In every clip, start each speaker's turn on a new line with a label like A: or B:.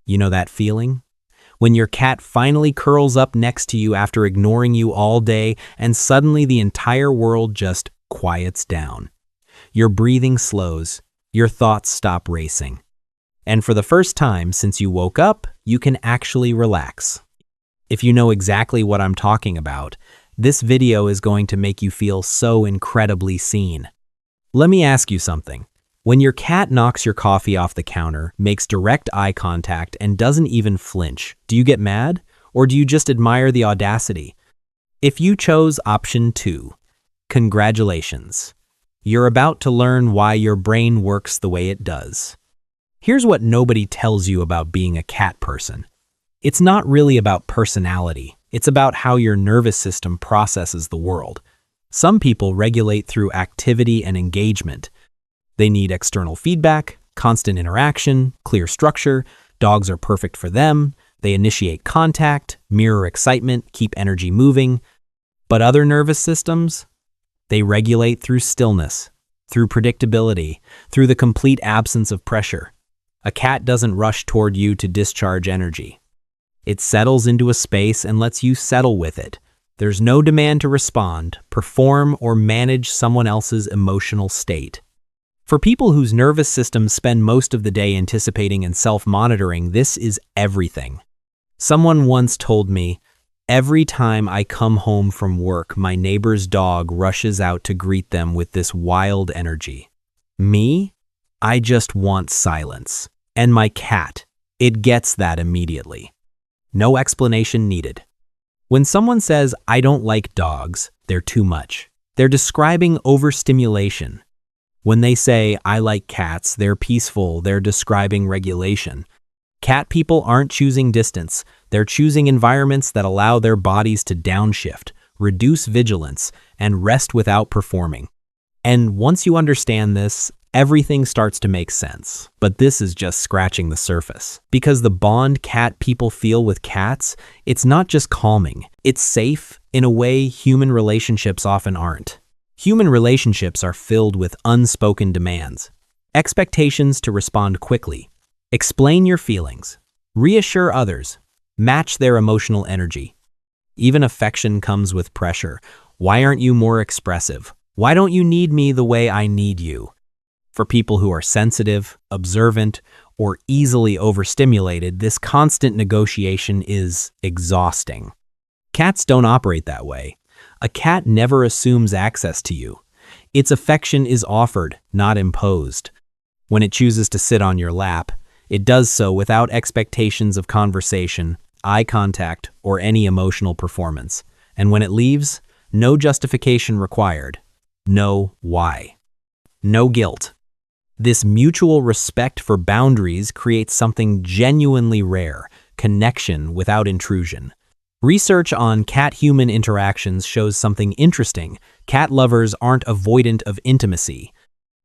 A: You know that feeling? When your cat finally curls up next to you after ignoring you all day and suddenly the entire world just quiets down. Your breathing slows, your thoughts stop racing. And for the first time since you woke up, you can actually relax. If you know exactly what I'm talking about, this video is going to make you feel so incredibly seen. Let me ask you something. When your cat knocks your coffee off the counter, makes direct eye contact, and doesn't even flinch, do you get mad? Or do you just admire the audacity? If you chose option 2, congratulations. You're about to learn why your brain works the way it does. Here's what nobody tells you about being a cat person. It's not really about personality. It's about how your nervous system processes the world. Some people regulate through activity and engagement. They need external feedback, constant interaction, clear structure. Dogs are perfect for them. They initiate contact, mirror excitement, keep energy moving. But other nervous systems? They regulate through stillness, through predictability, through the complete absence of pressure. A cat doesn't rush toward you to discharge energy. It settles into a space and lets you settle with it. There's no demand to respond, perform, or manage someone else's emotional state. For people whose nervous systems spend most of the day anticipating and self-monitoring, this is everything. Someone once told me, "Every time I come home from work, my neighbor's dog rushes out to greet them with this wild energy. Me? I just want silence. And my cat, it gets that immediately. No explanation needed." When someone says, "I don't like dogs," they're too much. They're describing overstimulation. When they say, "I like cats," they're peaceful, they're describing regulation. Cat people aren't choosing distance. They're choosing environments that allow their bodies to downshift, reduce vigilance, and rest without performing. And once you understand this, everything starts to make sense. But this is just scratching the surface. Because the bond cat people feel with cats, it's not just calming. It's safe in a way human relationships often aren't. Human relationships are filled with unspoken demands. Expectations to respond quickly. Explain your feelings. Reassure others. Match their emotional energy. Even affection comes with pressure. Why aren't you more expressive? Why don't you need me the way I need you? For people who are sensitive, observant, or easily overstimulated, this constant negotiation is exhausting. Cats don't operate that way. A cat never assumes access to you. Its affection is offered, not imposed. When it chooses to sit on your lap, it does so without expectations of conversation, eye contact, or any emotional performance. And when it leaves, no justification required. No why. No guilt. This mutual respect for boundaries creates something genuinely rare, connection without intrusion. Research on cat-human interactions shows something interesting. Cat lovers aren't avoidant of intimacy.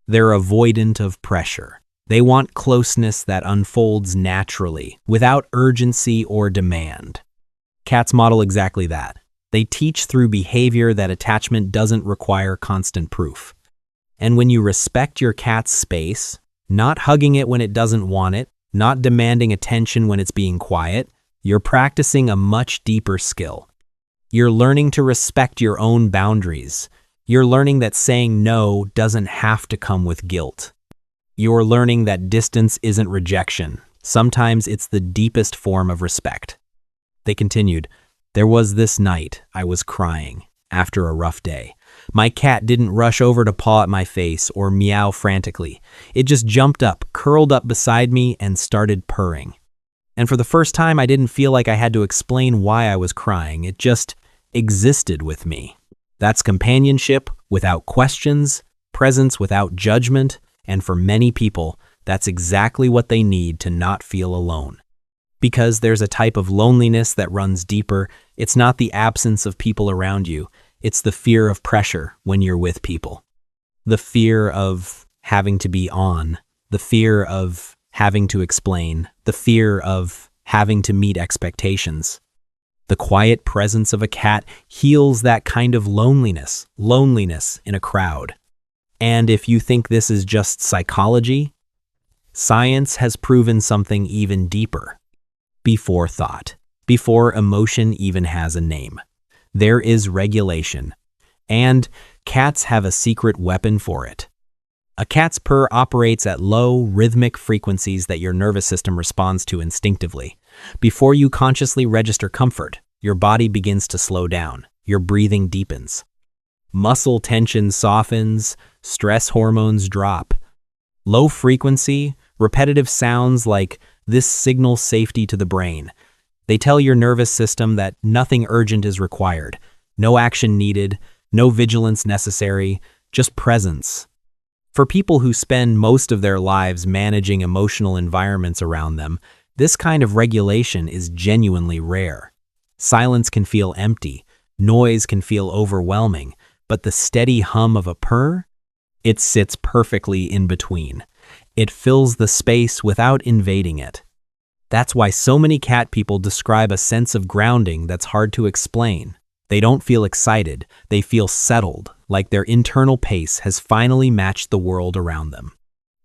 A: They're avoidant of pressure. They want closeness that unfolds naturally, without urgency or demand. Cats model exactly that. They teach through behavior that attachment doesn't require constant proof. And when you respect your cat's space, not hugging it when it doesn't want it, not demanding attention when it's being quiet, you're practicing a much deeper skill. You're learning to respect your own boundaries. You're learning that saying no doesn't have to come with guilt. You're learning that distance isn't rejection. Sometimes it's the deepest form of respect. They continued, "There was this night I was crying after a rough day. My cat didn't rush over to paw at my face or meow frantically. It just jumped up, curled up beside me, and started purring. And for the first time, I didn't feel like I had to explain why I was crying. It just existed with me. That's companionship without questions, presence without judgment, and for many people, that's exactly what they need to not feel alone. Because there's a type of loneliness that runs deeper. It's not the absence of people around you. It's the fear of pressure when you're with people. The fear of having to be on. The fear of having to explain. The fear of having to meet expectations. The quiet presence of a cat heals that kind of loneliness in a crowd. And if you think this is just psychology, science has proven something even deeper. before thought, before emotion even has a name. There is regulation. And cats have a secret weapon for it. A cat's purr operates at low, rhythmic frequencies that your nervous system responds to instinctively. Before you consciously register comfort, your body begins to slow down. Your breathing deepens. Muscle tension softens, stress hormones drop. Low frequency, repetitive sounds like this signal safety to the brain. They tell your nervous system that nothing urgent is required, no action needed, no vigilance necessary, just presence. For people who spend most of their lives managing emotional environments around them, this kind of regulation is genuinely rare. Silence can feel empty, noise can feel overwhelming, but the steady hum of a purr? It sits perfectly in between. It fills the space without invading it. That's why so many cat people describe a sense of grounding that's hard to explain. They don't feel excited, they feel settled, like their internal pace has finally matched the world around them.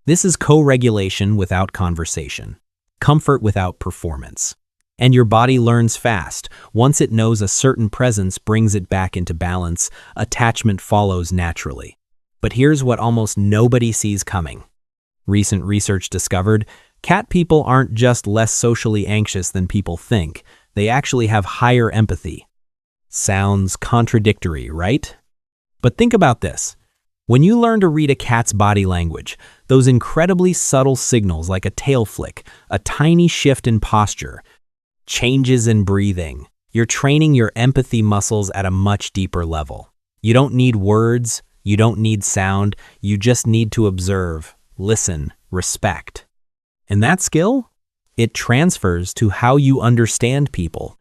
A: This is co-regulation without conversation, comfort without performance. And your body learns fast. Once it knows a certain presence brings it back into balance, attachment follows naturally. But here's what almost nobody sees coming. Recent research discovered cat people aren't just less socially anxious than people think, they actually have higher empathy. Sounds contradictory, right? But think about this. When you learn to read a cat's body language, those incredibly subtle signals like a tail flick, a tiny shift in posture, changes in breathing, you're training your empathy muscles at a much deeper level. You don't need words, you don't need sound, you just need to observe, listen, respect. And that skill? It transfers to how you understand people.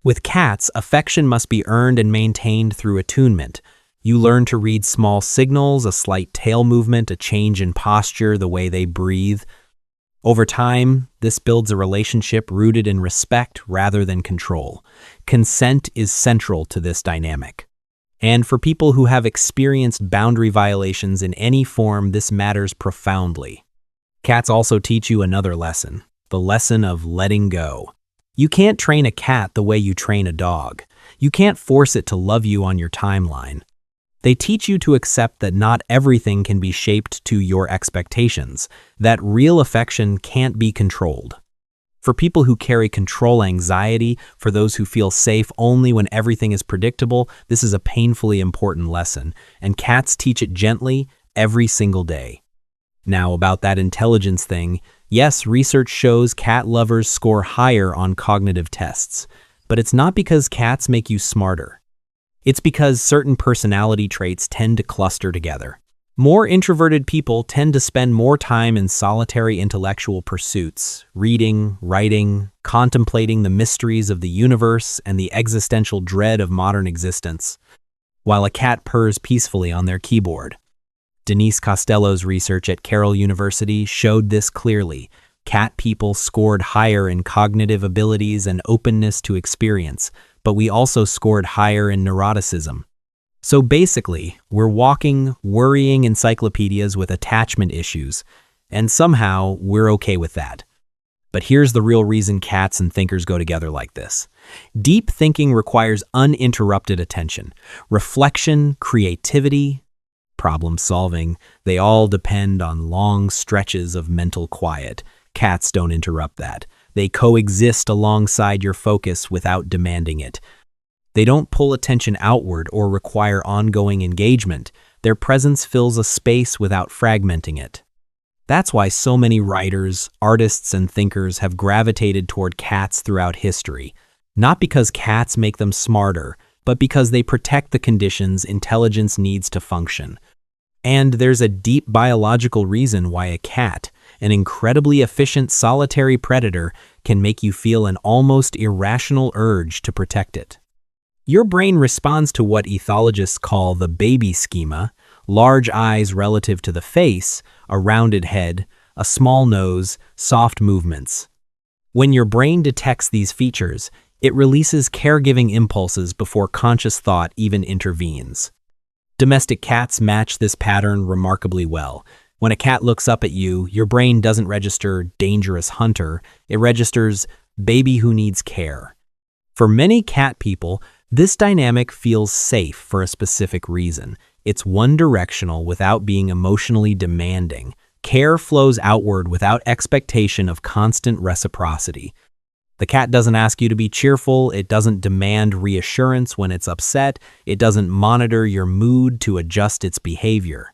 A: With cats, affection must be earned and maintained through attunement. You learn to read small signals, a slight tail movement, a change in posture, the way they breathe. Over time, this builds a relationship rooted in respect rather than control. Consent is central to this dynamic. And for people who have experienced boundary violations in any form, this matters profoundly. Cats also teach you another lesson, the lesson of letting go. You can't train a cat the way you train a dog. You can't force it to love you on your timeline. They teach you to accept that not everything can be shaped to your expectations, that real affection can't be controlled. For people who carry control anxiety, for those who feel safe only when everything is predictable, this is a painfully important lesson, and cats teach it gently every single day. Now, about that intelligence thing, yes, research shows cat lovers score higher on cognitive tests, but it's not because cats make you smarter. It's because certain personality traits tend to cluster together. More introverted people tend to spend more time in solitary intellectual pursuits, reading, writing, contemplating the mysteries of the universe and the existential dread of modern existence, while a cat purrs peacefully on their keyboard. Denise Costello's research at Carroll University showed this clearly. Cat people scored higher in cognitive abilities and openness to experience, but we also scored higher in neuroticism. So basically, we're walking, worrying encyclopedias with attachment issues, and somehow we're okay with that. But here's the real reason cats and thinkers go together like this. Deep thinking requires uninterrupted attention. Reflection, creativity, problem solving, they all depend on long stretches of mental quiet. Cats don't interrupt that. They coexist alongside your focus without demanding it. They don't pull attention outward or require ongoing engagement. Their presence fills a space without fragmenting it. That's why so many writers, artists, and thinkers have gravitated toward cats throughout history. Not because cats make them smarter, but because they protect the conditions intelligence needs to function. And there's a deep biological reason why a cat, an incredibly efficient solitary predator, can make you feel an almost irrational urge to protect it. Your brain responds to what ethologists call the baby schema: large eyes relative to the face, a rounded head, a small nose, soft movements. When your brain detects these features, it releases caregiving impulses before conscious thought even intervenes. Domestic cats match this pattern remarkably well. When a cat looks up at you, your brain doesn't register dangerous hunter, it registers baby who needs care. For many cat people, this dynamic feels safe for a specific reason. It's one-directional without being emotionally demanding. Care flows outward without expectation of constant reciprocity. The cat doesn't ask you to be cheerful, it doesn't demand reassurance when it's upset, it doesn't monitor your mood to adjust its behavior.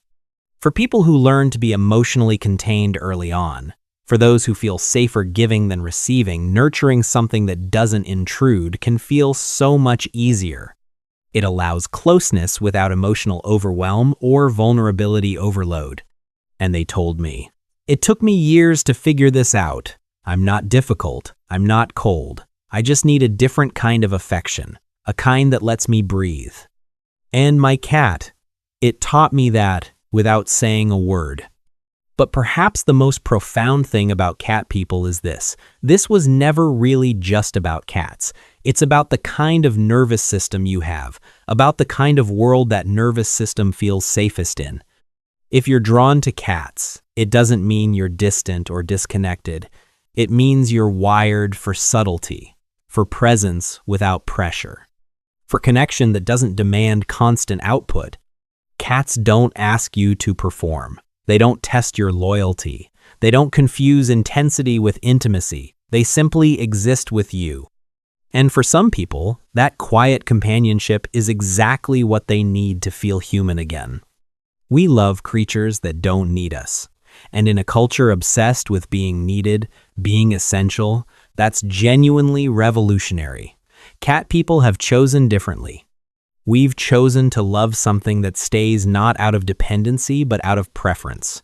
A: For people who learn to be emotionally contained early on, for those who feel safer giving than receiving, nurturing something that doesn't intrude can feel so much easier. It allows closeness without emotional overwhelm or vulnerability overload. And they told me, "It took me years to figure this out. I'm not difficult. I'm not cold. I just need a different kind of affection, a kind that lets me breathe." And my cat, it taught me that without saying a word. But perhaps the most profound thing about cat people is this. This was never really just about cats. It's about the kind of nervous system you have, about the kind of world that nervous system feels safest in. If you're drawn to cats, it doesn't mean you're distant or disconnected. It means you're wired for subtlety, for presence without pressure, for connection that doesn't demand constant output. Cats don't ask you to perform. They don't test your loyalty. They don't confuse intensity with intimacy. They simply exist with you. And for some people, that quiet companionship is exactly what they need to feel human again. We love creatures that don't need us. And in a culture obsessed with being needed, being essential, that's genuinely revolutionary. Cat people have chosen differently. We've chosen to love something that stays not out of dependency, but out of preference.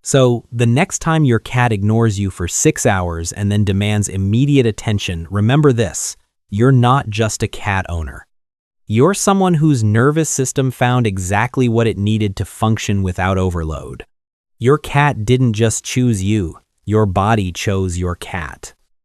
A: So, the next time your cat ignores you for 6 hours and then demands immediate attention, remember this: you're not just a cat owner. You're someone whose nervous system found exactly what it needed to function without overload. Your cat didn't just choose you, your body chose your cat.